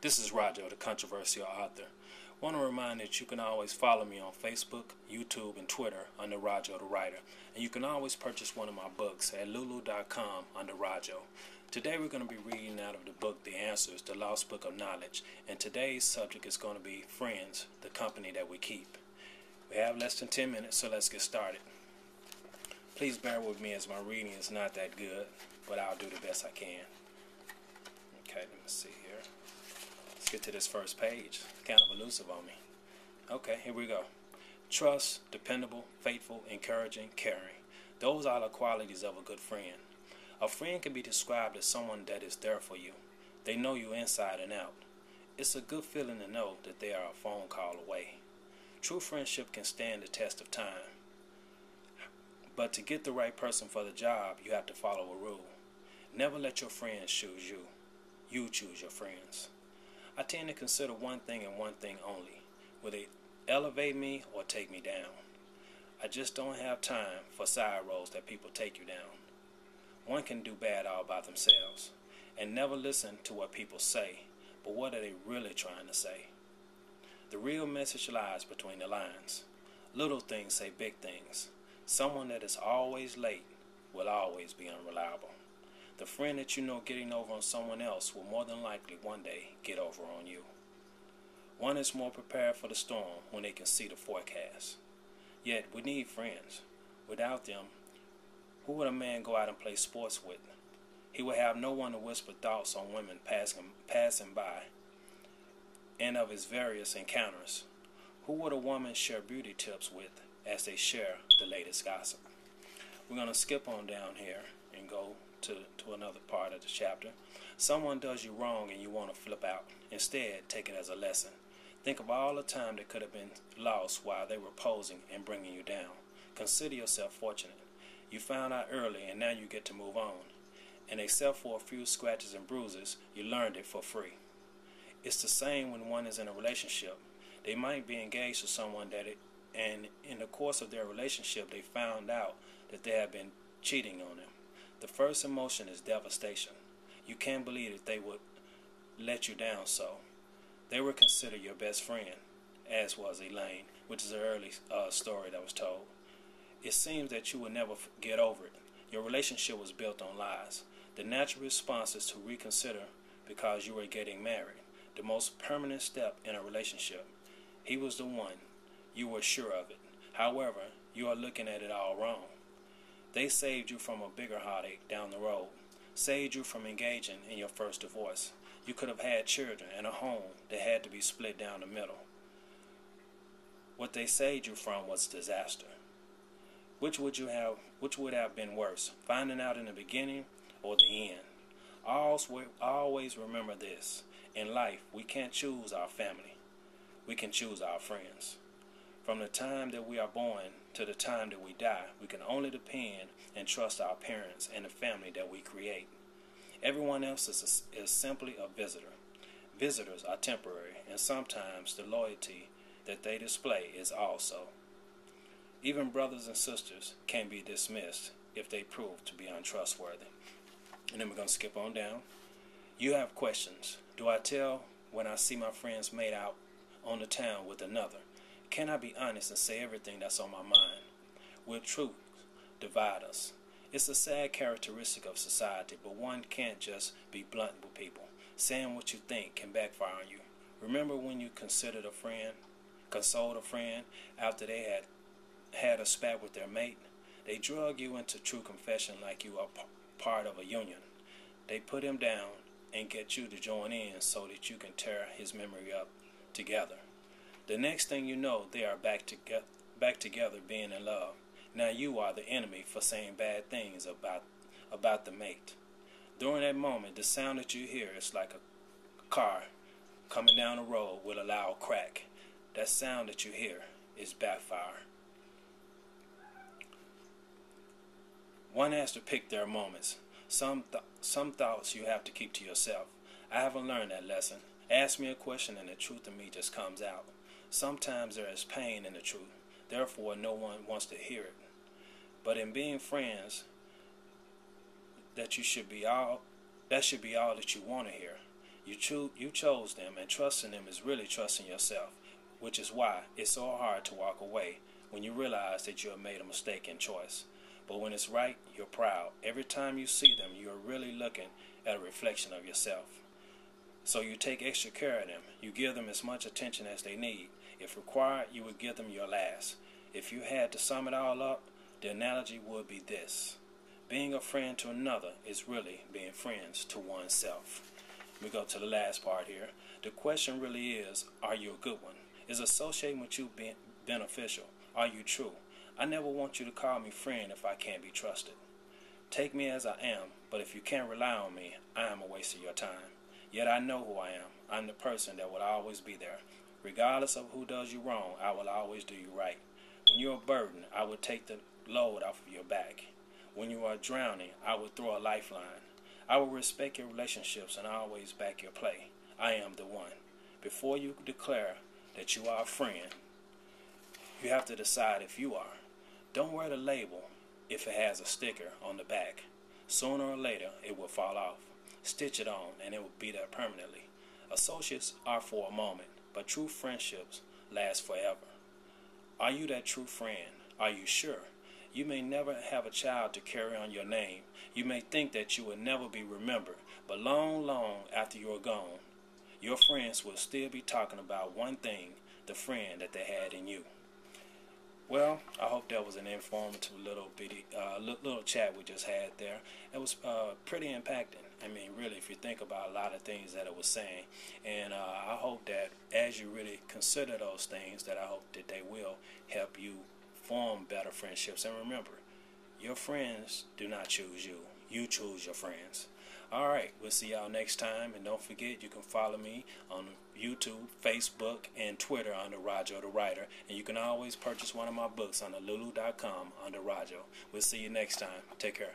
This is Rajo, the controversial author. I want to remind that you can always follow me on Facebook, YouTube, and Twitter under Rajo the Writer. And you can always purchase one of my books at lulu.com under Rajo. Today we're going to be reading out of the book The Answers, the Lost Book of Knowledge. And today's subject is going to be friends, the company that we keep. We have less than 10 minutes, so let's get started. Please bear with me as my reading is not that good, but I'll do the best I can. Okay, let me see here. Let's get to this first page. Kind of elusive on me. Okay, here we go. Trust, dependable, faithful, encouraging, caring. Those are the qualities of a good friend. A friend can be described as someone that is there for you. They know you inside and out. It's a good feeling to know that they are a phone call away. True friendship can stand the test of time. But to get the right person for the job, you have to follow a rule. Never let your friends choose you. You choose your friends. I tend to consider one thing and one thing only. Will they elevate me or take me down? I just don't have time for side roads that people take you down. One can do bad all by themselves. And never listen to what people say, but what are they really trying to say? The real message lies between the lines. Little things say big things. Someone that is always late will always be unreliable. The friend that you know getting over on someone else will more than likely one day get over on you. One is more prepared for the storm when they can see the forecast. Yet we need friends. Without them, who would a man go out and play sports with? He would have no one to whisper thoughts on women passing by and of his various encounters. Who would a woman share beauty tips with as they share the latest gossip? We're going to skip on down here and go to another part of the chapter. Someone does you wrong and you want to flip out. Instead, take it as a lesson. Think of all the time that could have been lost while they were posing and bringing you down. Consider yourself fortunate. You found out early and now you get to move on. And except for a few scratches and bruises, you learned it for free. It's the same when one is in a relationship. They might be engaged to someone and in the course of their relationship, they found out that they have been cheating on them. The first emotion is devastation. You can't believe that they would let you down so. They were considered your best friend, as was Elaine, which is an early story that was told. It seems that you will never get over it. Your relationship was built on lies. The natural response is to reconsider because you were getting married. The most permanent step in a relationship. He was the one. You were sure of it. However, you are looking at it all wrong. They saved you from a bigger heartache down the road. Saved you from engaging in your first divorce. You could have had children and a home that had to be split down the middle. What they saved you from was disaster. Which would have been worse, finding out in the beginning or the end? Always remember this. In life, we can't choose our family. We can choose our friends. From the time that we are born to the time that we die, we can only depend and trust our parents and the family that we create. Everyone else is simply a visitor. Visitors are temporary, and sometimes the loyalty that they display is also. Even brothers and sisters can be dismissed if they prove to be untrustworthy. And then we're going to skip on down. You have questions. Do I tell when I see my friends made out on the town with another? Can I be honest and say everything that's on my mind? Will truth divide us? It's a sad characteristic of society, but one can't just be blunt with people. Saying what you think can backfire on you. Remember when you consoled a friend after they had a spat with their mate? They drug you into true confession like you are part of a union. They put him down and get you to join in so that you can tear his memory up together. The next thing you know, they are back together being in love. Now you are the enemy for saying bad things about the mate. During that moment, the sound that you hear is like a car coming down the road with a loud crack. That sound that you hear is backfire. One has to pick their moments. Some thoughts you have to keep to yourself. I haven't learned that lesson. Ask me a question and the truth in me just comes out. Sometimes there is pain in the truth. Therefore, no one wants to hear it. But in being friends, that should be all that you want to hear. You chose them, and trusting them is really trusting yourself, which is why it's so hard to walk away when you realize that you have made a mistake in choice. But when it's right, you're proud. Every time you see them, you're really looking at a reflection of yourself. So you take extra care of them. You give them as much attention as they need. If required, you would give them your last. If you had to sum it all up, the analogy would be this. Being a friend to another is really being friends to oneself. We go to the last part here. The question really is, are you a good one? Is associating with you beneficial? Are you true? I never want you to call me friend if I can't be trusted. Take me as I am, but if you can't rely on me, I am a waste of your time. Yet I know who I am. I'm the person that will always be there. Regardless of who does you wrong, I will always do you right. When you're a burden, I will take the load off of your back. When you are drowning, I will throw a lifeline. I will respect your relationships and always back your play. I am the one. Before you declare that you are a friend, you have to decide if you are. Don't wear the label if it has a sticker on the back. Sooner or later, it will fall off. Stitch it on, and it will be there permanently. Associates are for a moment, but true friendships last forever. Are you that true friend? Are you sure? You may never have a child to carry on your name. You may think that you will never be remembered, but long, long after you're gone, your friends will still be talking about one thing, the friend that they had in you. Well, I hope that was an informative little chat we just had there. It was pretty impacting. I mean, really, if you think about a lot of things that it was saying, and I hope that as you really consider those things, that I hope that they will help you form better friendships. And remember, your friends do not choose you. You choose your friends. All right, we'll see y'all next time. And don't forget, you can follow me on YouTube, Facebook, and Twitter under Rajo the Writer. And you can always purchase one of my books on Lulu.com under Rajo. We'll see you next time. Take care.